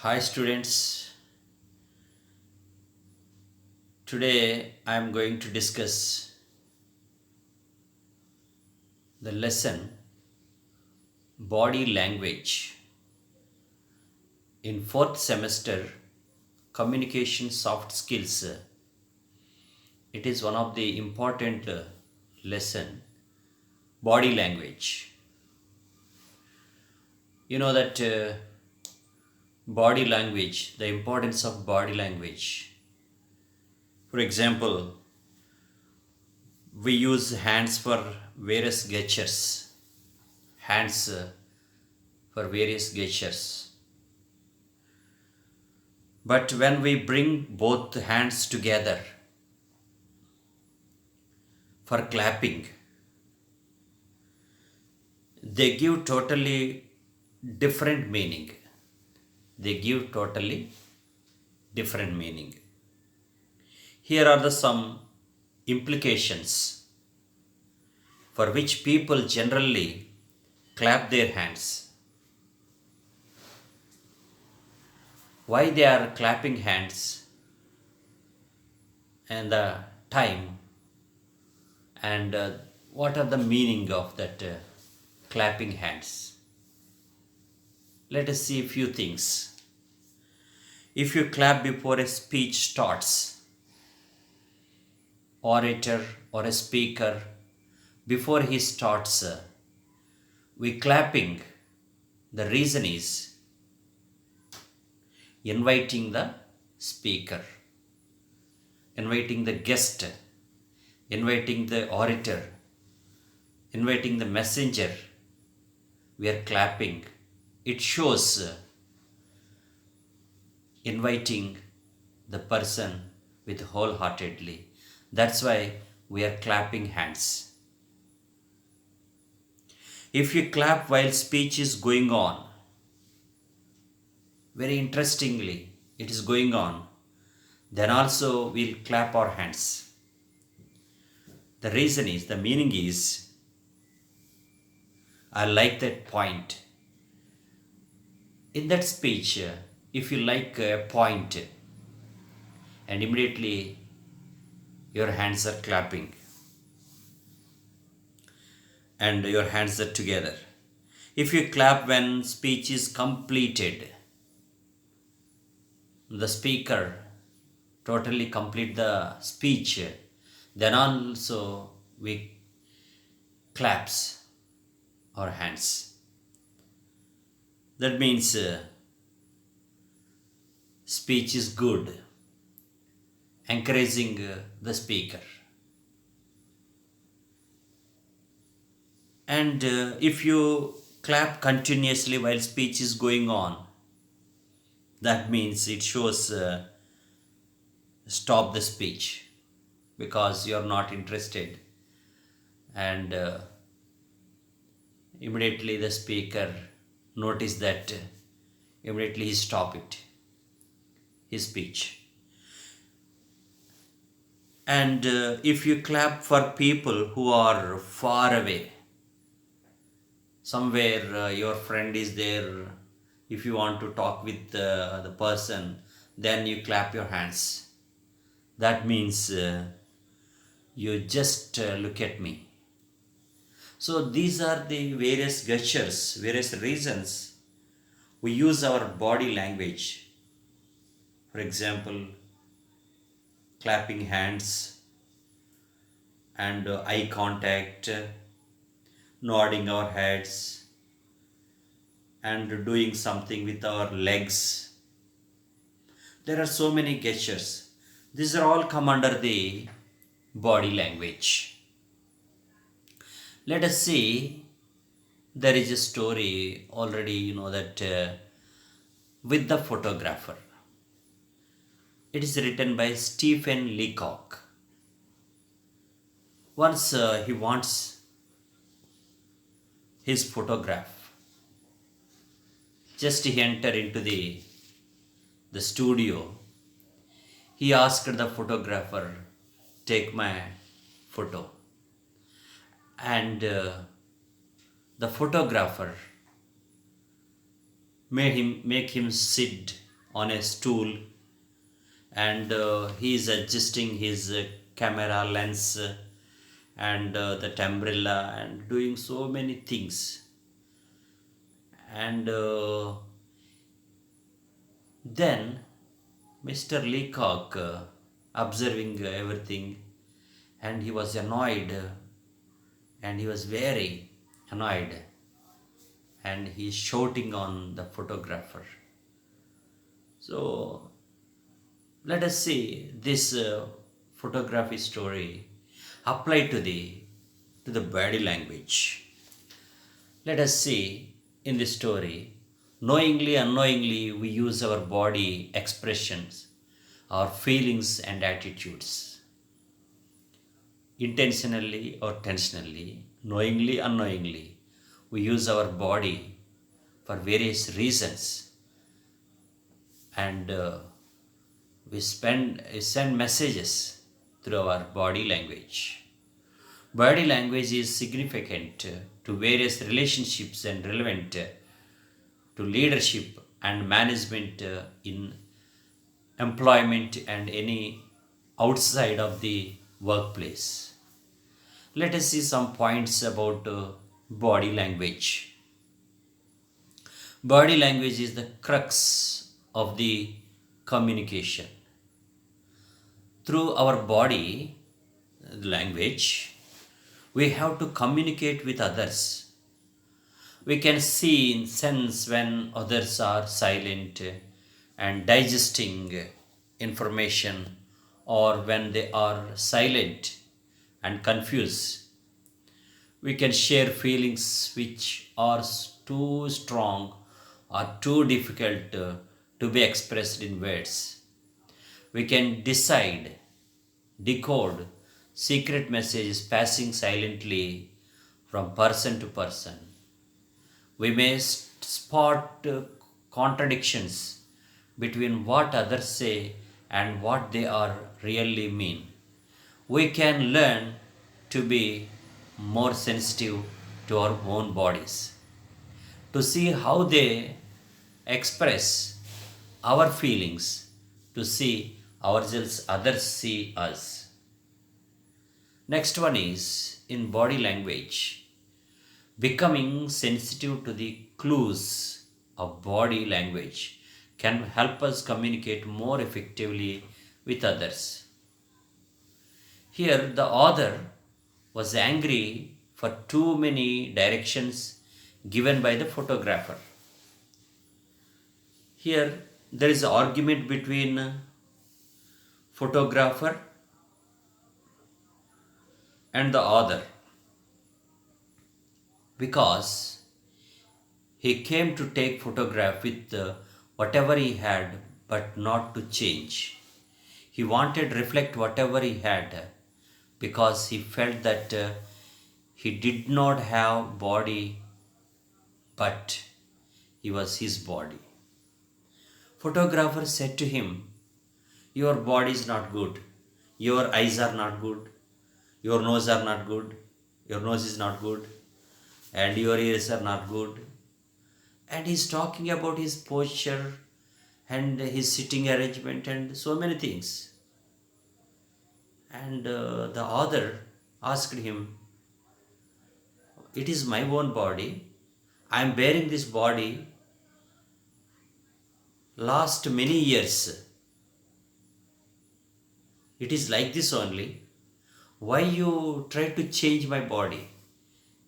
Hi students, today I am going to discuss the lesson body language in fourth semester communication soft skills. It is one of the important lesson body language. You know that body language, the importance of body language. For example, we use hands for various gestures. Hands for various gestures. But when we bring both hands together for clapping, they give totally different meaning. They give totally different meaning. Here are the some implications for which people generally clap their hands. Why they are clapping hands and the time and what are the meaning of that clapping hands. Let us see a few things. If you clap before a speech starts, orator or a speaker, before he starts, we clapping. The reason is inviting the speaker, inviting the guest, inviting the orator, inviting the messenger. We are clapping. It shows inviting the person with wholeheartedly. That's why we are clapping hands. If you clap while speech is going on, very interestingly, it is going on, then also we'll clap our hands. The reason is, the meaning is, I like that point. In that speech, if you like a point, and immediately your hands are clapping and your hands are together. If you clap when speech is completed, the speaker totally complete the speech, then also we claps our hands. That means speech is good, encouraging the speaker. And if you clap continuously while speech is going on, that means it shows stop the speech because you're not interested, and immediately the speaker notice that, immediately he stop it, his speech. And if you clap for people who are far away, somewhere your friend is there, if you want to talk with the person, then you clap your hands. That means you just look at me. So these are the various gestures, various reasons we use our body language. For example, clapping hands and eye contact, nodding our heads, and doing something with our legs. There are so many gestures. These are all come under the body language. Let us see, there is a story already, you know, that with the photographer. It is written by Stephen Leacock. Once he wants his photograph, just he enter into the studio, he asked the photographer, take my photo. And the photographer made him make him sit on a stool, and he is adjusting his camera lens and that umbrella and doing so many things. And then Mr. Leacock observing everything, and he was annoyed, and he was very annoyed, and he is shouting on the photographer. So let us see this photography story applied to the body language. Let us see in this story, knowingly, unknowingly, we use our body expressions, our feelings and attitudes. Intentionally or tensionally, knowingly, unknowingly, we use our body for various reasons, and we send messages through our body language. Body language is significant to various relationships and relevant to leadership and management in employment and any outside of the workplace. Let us see some points about body language. Body language is the crux of the communication. Through our body language, we have to communicate with others. We can see and sense when others are silent and digesting information, or when they are silent and confused. We can share feelings which are too strong or too difficult to be expressed in words. We can decode secret messages passing silently from person to person. We may spot contradictions between what others say and what they are really mean. We can learn to be more sensitive to our own bodies, to see how they express our feelings, to see ourselves, others see us. Next one is in body language. Becoming sensitive to the clues of body language can help us communicate more effectively with others. Here, the author was angry for too many directions given by the photographer. Here, there is an argument between photographer and the author, because he came to take photograph with whatever he had, but not to change. He wanted to reflect whatever he had, because he felt that he did not have body, but he was his body. Photographer said to him, "Your body is not good. Your eyes are not good. Your nose are not good. Your nose is not good. And your ears are not good." And he's talking about his posture and his sitting arrangement and so many things. And the author asked him, "It is my own body. I am bearing this body last many years. It is like this only. Why you try to change my body?"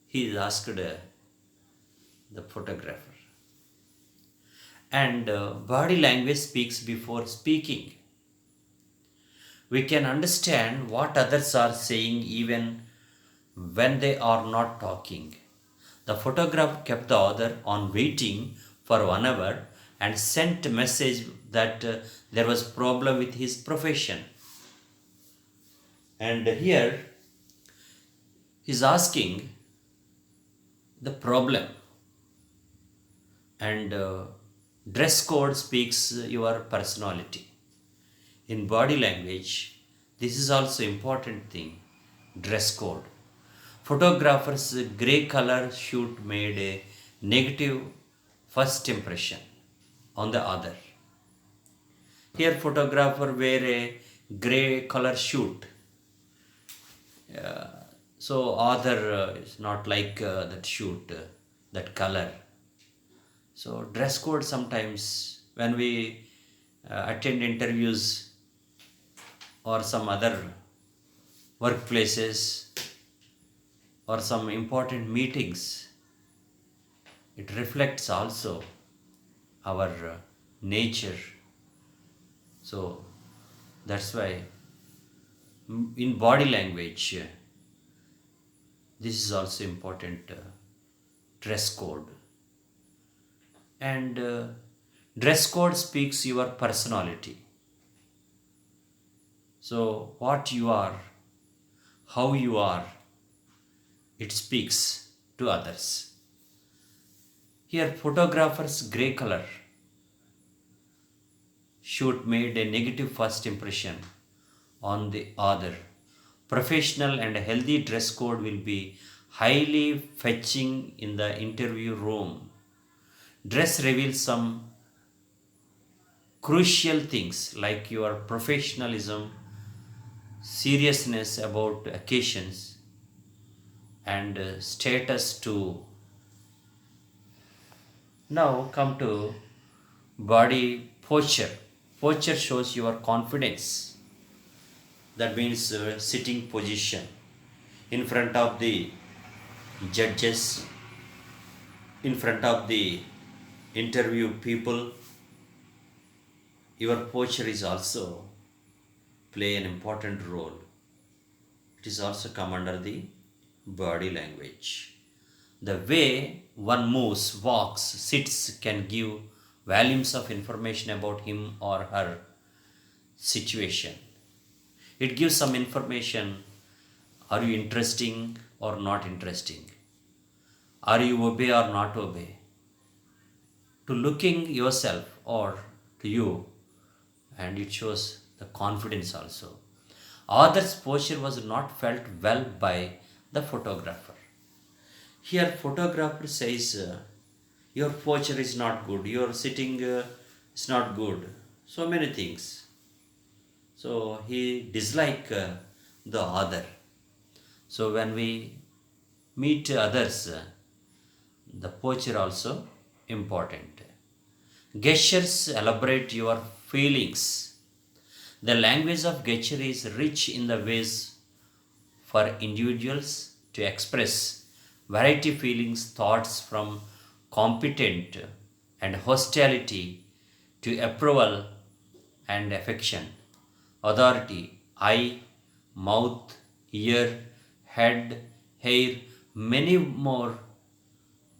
He asked the photographer. And body language speaks before speaking. We can understand what others are saying even when they are not talking. The photographer kept the author on waiting for 1 hour and sent a message that there was problem with his profession. And here he's asking the problem. And dress code speaks your personality. In body language, this is also important thing. Dress code. Photographer's grey color shoot made a negative first impression on the other. Here photographer wear a grey color suit. So author is not like that shoot, that color. So dress code sometimes when we attend interviews or some other workplaces or some important meetings, it reflects also our nature. So that's why in body language, this is also important, dress code. And dress code speaks your personality. So what you are, how you are, it speaks to others. Here photographer's grey color shoot made a negative first impression on the other. Professional and healthy dress code will be highly fetching in the interview room. Dress reveals some crucial things like your professionalism, seriousness about occasions, and status too. Now come to body posture. Posture shows your confidence. That means sitting position in front of the judges, in front of the interview people. Your posture is also play an important role. It is also come under the body language. The way one moves, walks, sits can give volumes of information about him or her situation. It gives some information. Are you interesting or not interesting? Are you obey or not obey? To looking yourself or to you, and it shows the confidence also. Author's posture was not felt well by the photographer. Here photographer says your posture is not good, your sitting is not good, so many things. So he dislike the other. So when we meet others, the posture also important. Gestures elaborate your feelings. The language of gesture is rich in the ways for individuals to express variety feelings, thoughts from competent and hostility to approval and affection, authority, eye, mouth, ear, head, hair, many more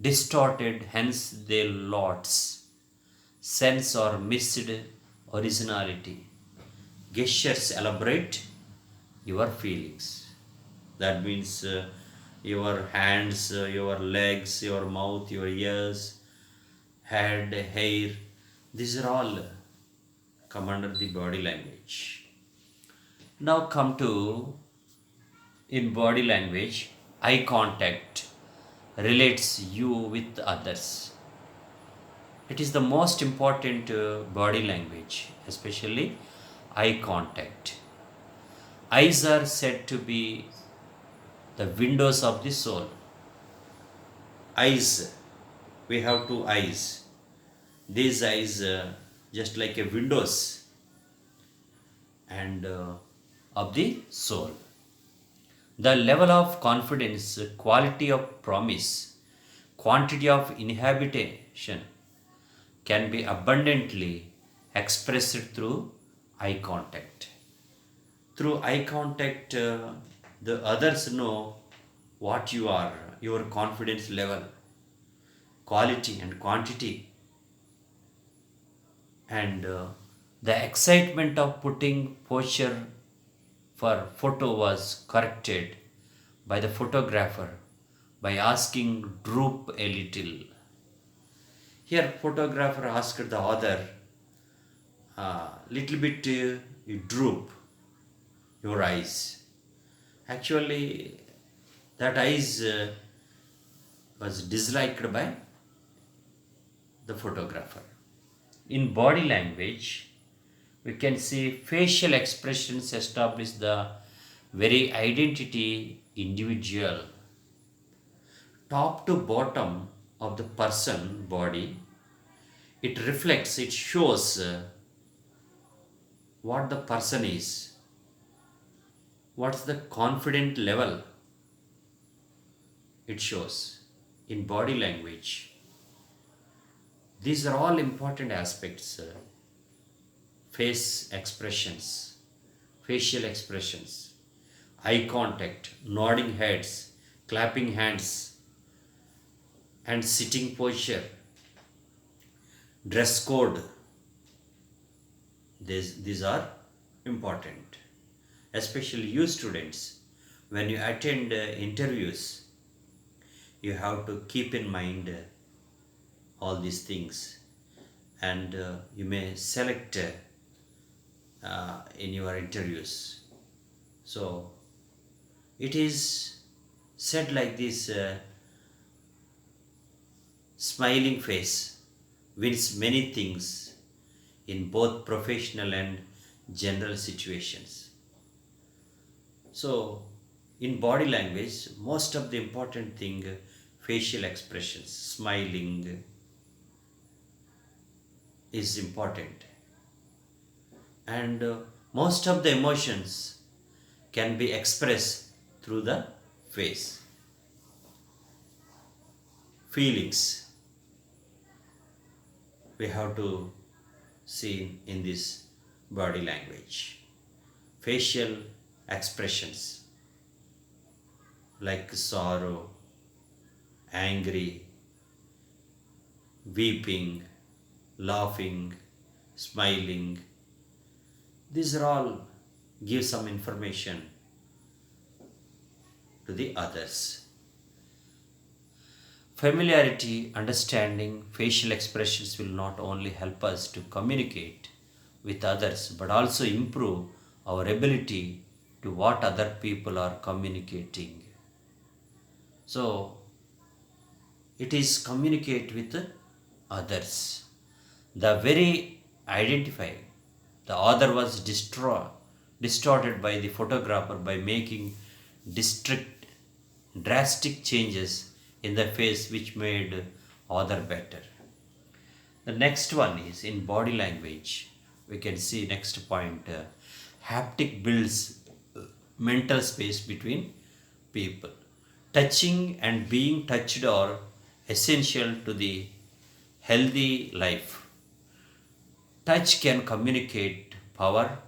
distorted, hence their lots, sense or missed originality. Gestures elaborate your feelings. That means your hands, your legs, your mouth, your ears, head, hair, these are all come under the body language. Now come to in body language, eye contact relates you with others. It is the most important body language, especially eye contact. Eyes are said to be the windows of the soul. Eyes, we have two eyes. These eyes just like a windows and of the soul. The level of confidence, quality of promise, quantity of inhabitation can be abundantly expressed through eye contact. Through eye contact, the others know what you are, your confidence level, quality and quantity, and the excitement of putting posture for photo was corrected by the photographer by asking droop a little. Here photographer asked the other, little bit you droop your eyes. Actually that eyes was disliked by the photographer. In body language, we can see facial expressions establish the very identity individual. Top to bottom of the person body, it reflects, it shows what the person is, what's the confident level it shows in body language. These are all important aspects. Face expressions, facial expressions, eye contact, nodding heads, clapping hands, and sitting posture, dress code. These are important, especially you students. When you attend interviews, you have to keep in mind all these things, and you may select in your interviews. So it is said like this, smiling face wins many things in both professional and general situations. So in body language, most of the important thing, facial expressions, smiling is important, and most of the emotions can be expressed through the face. Feelings we have to see in this body language. Facial expressions like sorrow, angry, weeping, laughing, smiling, these are all give some information to the others. Familiarity, understanding facial expressions will not only help us to communicate with others but also improve our ability to what other people are communicating. So it is communicate with others. The very identify the other was distorted by the photographer by making drastic changes in the face which made other better. The next one is in body language. We can see next point. Haptic builds mental space between people. Touching and being touched are essential to the healthy life. Touch can communicate power,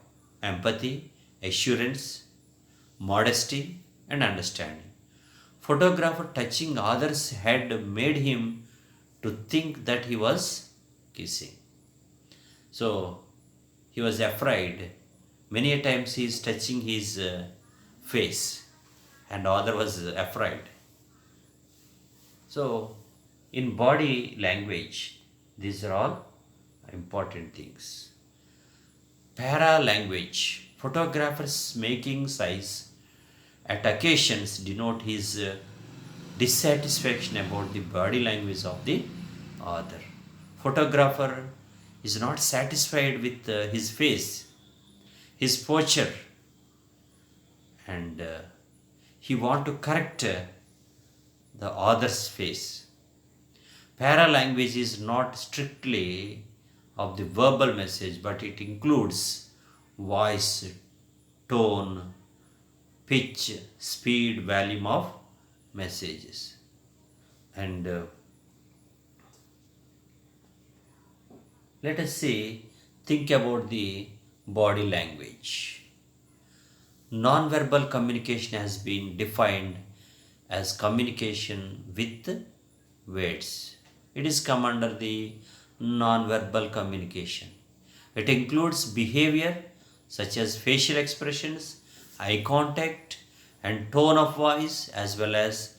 empathy, assurance, modesty, and understanding. Photographer touching others' head made him to think that he was kissing. So he was afraid. Many a times he is touching his face, and other was afraid. So in body language, these are all important things. Para language, photographers making size at occasions denote his dissatisfaction about the body language of the other. Photographer is not satisfied with his face, his posture, and he want to correct the other's face. Paralanguage is not strictly of the verbal message, but it includes voice, tone, pitch, speed, volume of messages. And let us think about the body language. Non-verbal communication has been defined as communication with words. It is come under the non-verbal communication. It includes behavior such as facial expressions, eye contact, and tone of voice, as well as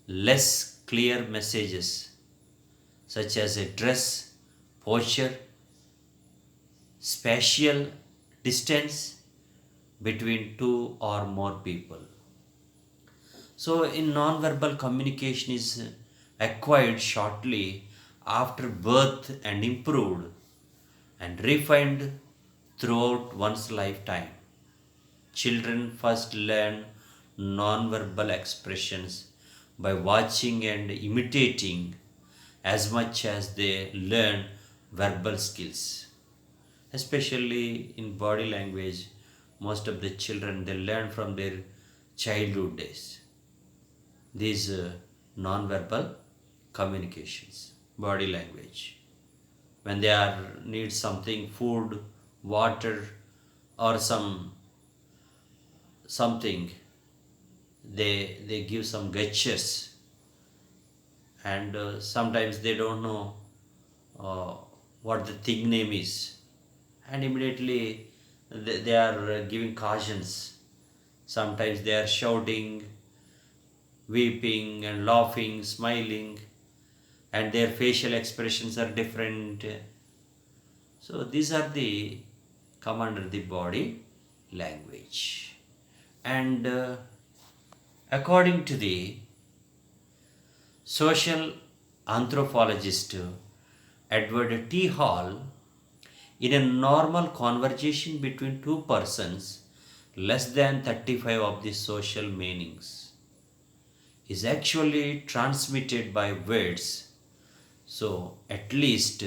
less clear messages such as address, posture, spatial distance between two or more people. So in non-verbal communication is acquired shortly after birth and improved and refined throughout one's lifetime. Children first learn non-verbal expressions by watching and imitating as much as they learn verbal skills. Especially in body language, most of the children they learn from their childhood days. These non-verbal communications, body language. When they are need something, food, water, or something, they give some gestures, and sometimes they don't know uh, what the thing name is, and immediately they are giving cautions. Sometimes they are shouting, weeping and laughing, smiling, and their facial expressions are different. So these are the come under the body language. And according to the social anthropologist Edward T. Hall, in a normal conversation between two persons, less than 35 of the social meanings is actually transmitted by words. So at least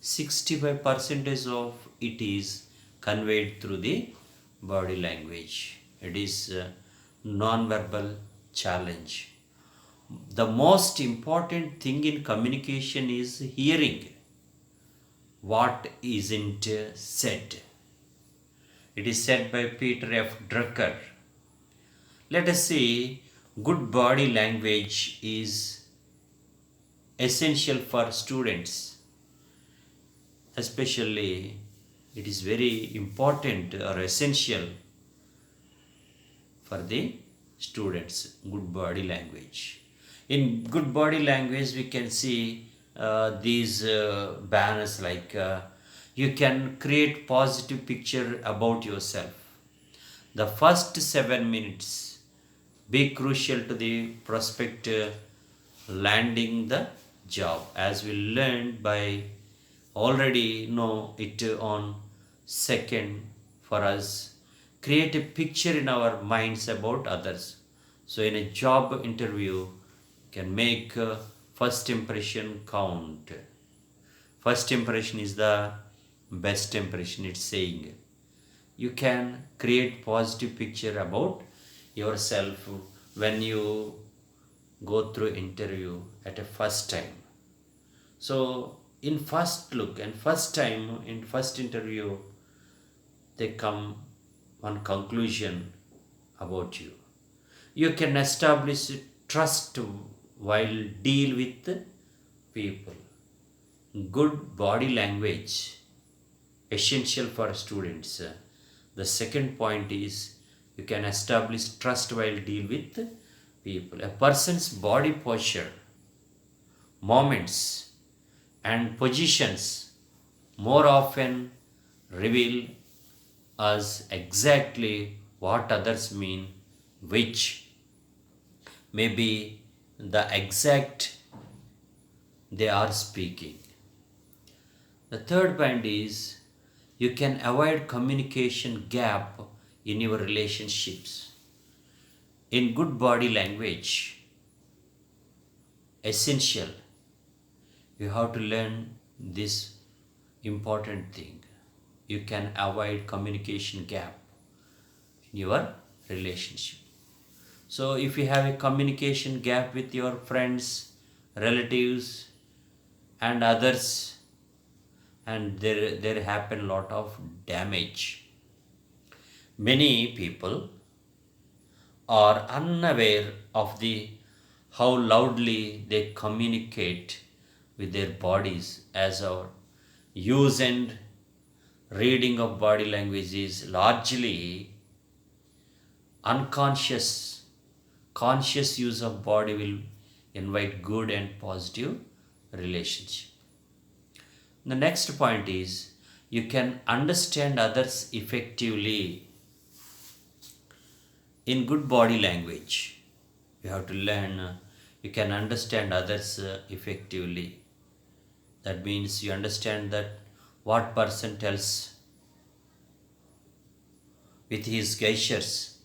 65% of it is conveyed through the body language. It is a non-verbal challenge. The most important thing in communication is hearing what isn't said. It is said by Peter F. Drucker. Let us say good body language is essential for students. Especially, it is very important or essential for the students, good body language. In good body language, we can see these banners like you can create positive picture about yourself. The first 7 minutes be crucial to the prospect landing the job, as we learned by already know it on second. For us, create a picture in our minds about others. So in a job interview, can make first impression count. First impression is the best impression, it's saying. You can create positive picture about yourself when you go through interview at a first time. So in first look and first time in first interview, they come one conclusion about you. You can establish trust while deal with people. Good body language essential for students. The second point is you can establish trust while deal with people. A person's body posture, moments, and positions more often reveal us exactly what others mean, which may be the exact they are speaking. The third point is you can avoid communication gap in your relationships. In good body language, essential, you have to learn this important thing. You can avoid communication gap in your relationship. So if you have a communication gap with your friends, relatives, and others, and there happen a lot of damage. Many people are unaware of the how loudly they communicate with their bodies, as our use and reading of body language is largely unconscious. Conscious use of body will invite good and positive relationship. The next point is you can understand others effectively. In good body language, you have to learn you can understand others effectively. That means you understand that what person tells with his gestures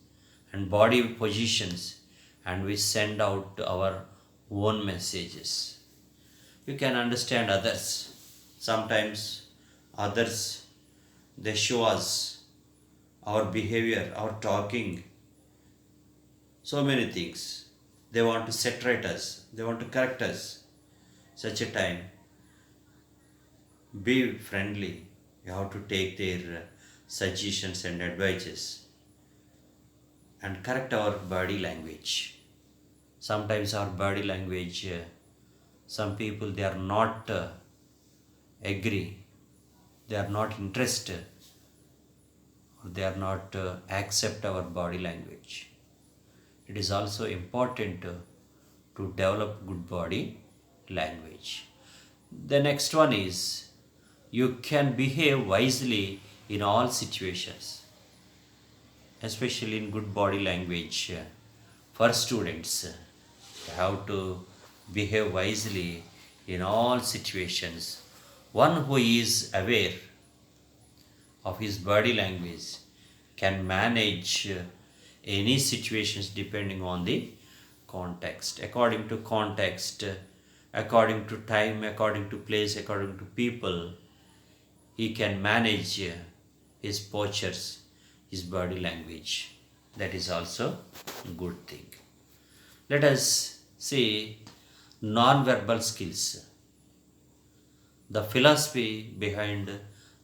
and body positions, and we send out our own messages. You can understand others. Sometimes others, they show us our behavior, our talking, so many things. They want to saturate us, they want to correct us. Such a time, be friendly. You have to take their suggestions and advices and correct our body language. Sometimes our body language, some people they are not agree, they are not interested, or they are not accept our body language. It is also important to develop good body language. The next one is you can behave wisely in all situations, especially in good body language. For students, you have to behave wisely in all situations. One who is aware of his body language can manage any situations depending on the context. According to context, according to time, according to place, according to people, he can manage his postures, his body language. That is also a good thing. Let us see non-verbal skills. The philosophy behind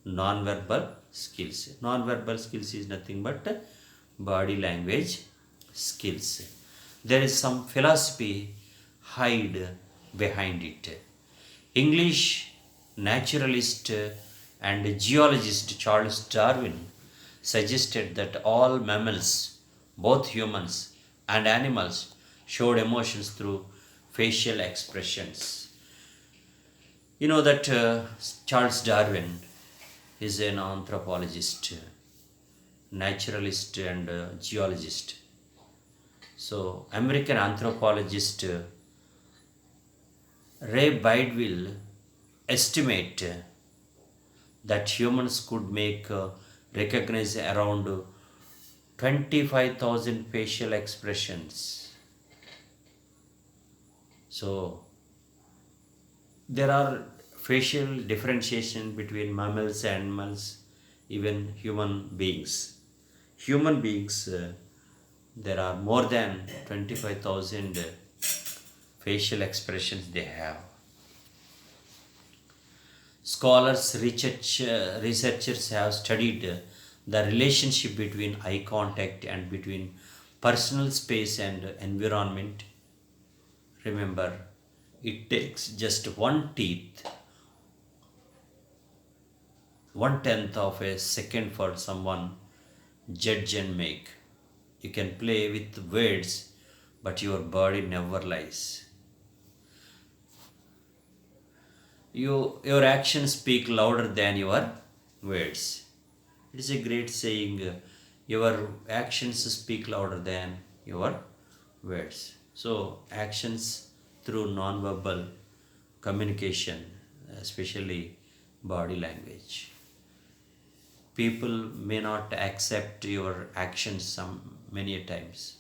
non-verbal skills. Non-verbal skills is nothing but body language skills. There is some philosophy hide behind it. English naturalist and geologist Charles Darwin suggested that all mammals, both humans and animals, showed emotions through facial expressions. You know that Charles Darwin is an anthropologist, naturalist, and geologist. So, American anthropologist Ray Bidwell estimate that humans could recognize around 25,000 facial expressions. So, there are facial differentiation between mammals, animals, even human beings. Human beings, there are more than 25,000 facial expressions they have. Researchers have studied the relationship between eye contact and between personal space and environment. Remember, it takes just one teeth, 1/10 of a second for someone judge and make. You can play with words, but your body never lies. Your actions speak louder than your words. It is a great saying. Your actions speak louder than your words. So, actions through non-verbal communication, especially body language. People may not accept your actions many times.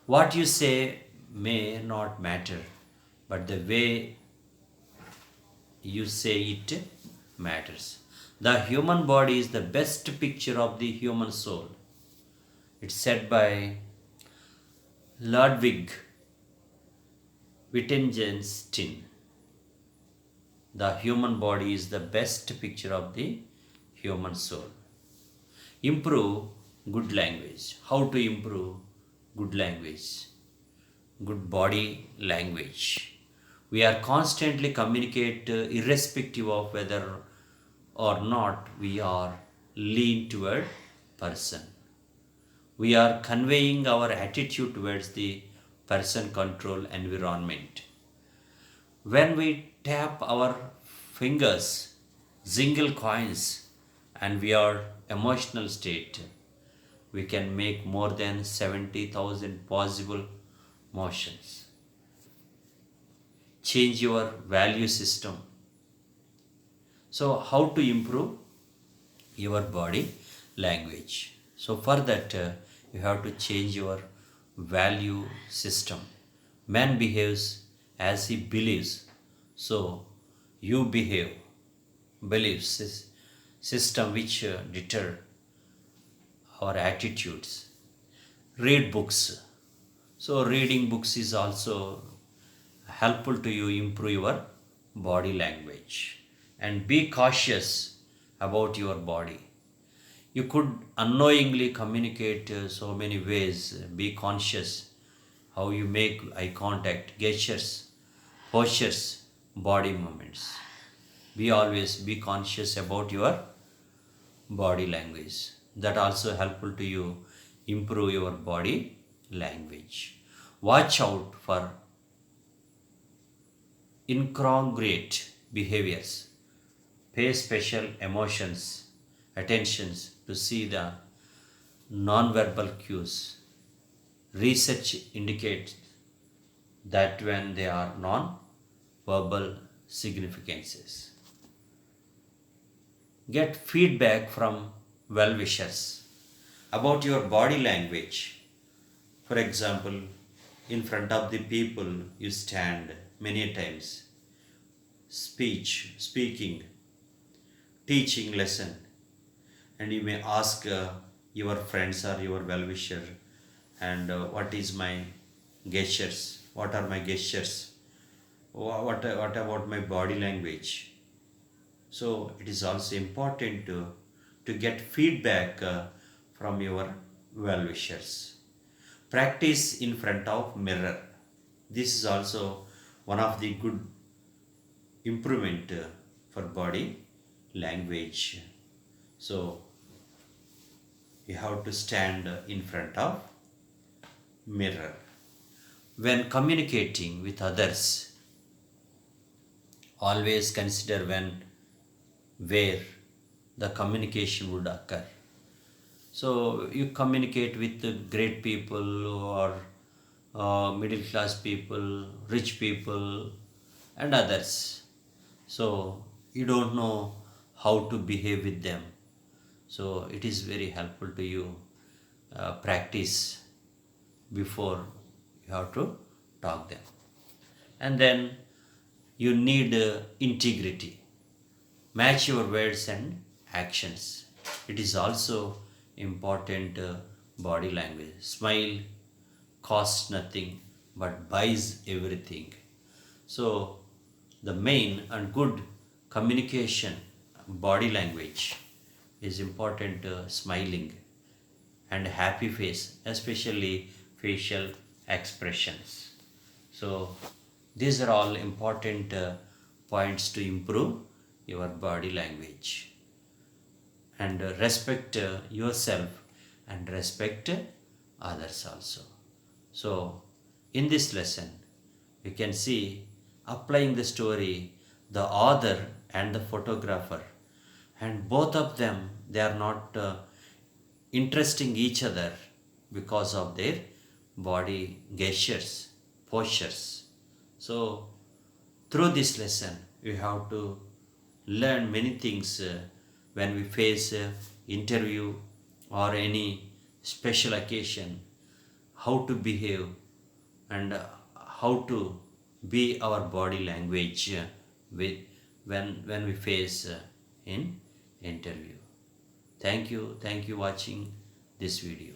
What you say may not matter, but the way you say it matters. The human body is the best picture of the human soul. It's said by Ludwig Wittgenstein. The human body is the best picture of the human soul. Improve good language. How to improve good language? Good body language. We are constantly communicate irrespective of whether or not we are lean toward person. We are conveying our attitude towards the person control environment. When we tap our fingers, jingle coins, and we are emotional state, we can make more than 70,000 possible motions. Change your value system. So, how to improve your body language? So for that, you have to change your value system. Man behaves as he believes, so you behave. Beliefs system which deter our attitudes. Read books. So reading books is also helpful to you improve your body language. And be cautious about your body. You could unknowingly communicate so many ways. Be conscious how you make eye contact, gestures, postures, body movements. Be always be conscious about your body language. That also helpful to you improve your body language. Watch out for incongruent behaviors. Pay special emotions attentions to see the non-verbal cues. Research indicates that when they are non-verbal significances. Get feedback from well-wishers about your body language. For example, in front of the people you stand many times, speaking, teaching lesson, and you may ask your friends or your well-wisher, and what is my gestures? What are my gestures? What about my body language? So it is also important to get feedback from your well-wishers. Practice in front of mirror. This is also one of the good improvement for body language. So you have to stand in front of mirror. When communicating with others, always consider when, where the communication would occur. So you communicate with the great people or middle class people, rich people, and others. So you don't know how to behave with them. So it is very helpful to you practice before you have to talk them. And then you need integrity. Match your words and actions. It is also important body language. Smile costs nothing but buys everything. So the main and good communication body language is important. Smiling and happy face, especially facial expressions. So these are all important points to improve your body language. And respect yourself and respect others also. So in this lesson we can see applying the story, the author and the photographer, and both of them, they are not interesting each other because of their body gestures, postures. So through this lesson we have to learn many things when we face interview or any special occasion, how to behave and how to be our body language with when we face in interview. Thank you watching this video.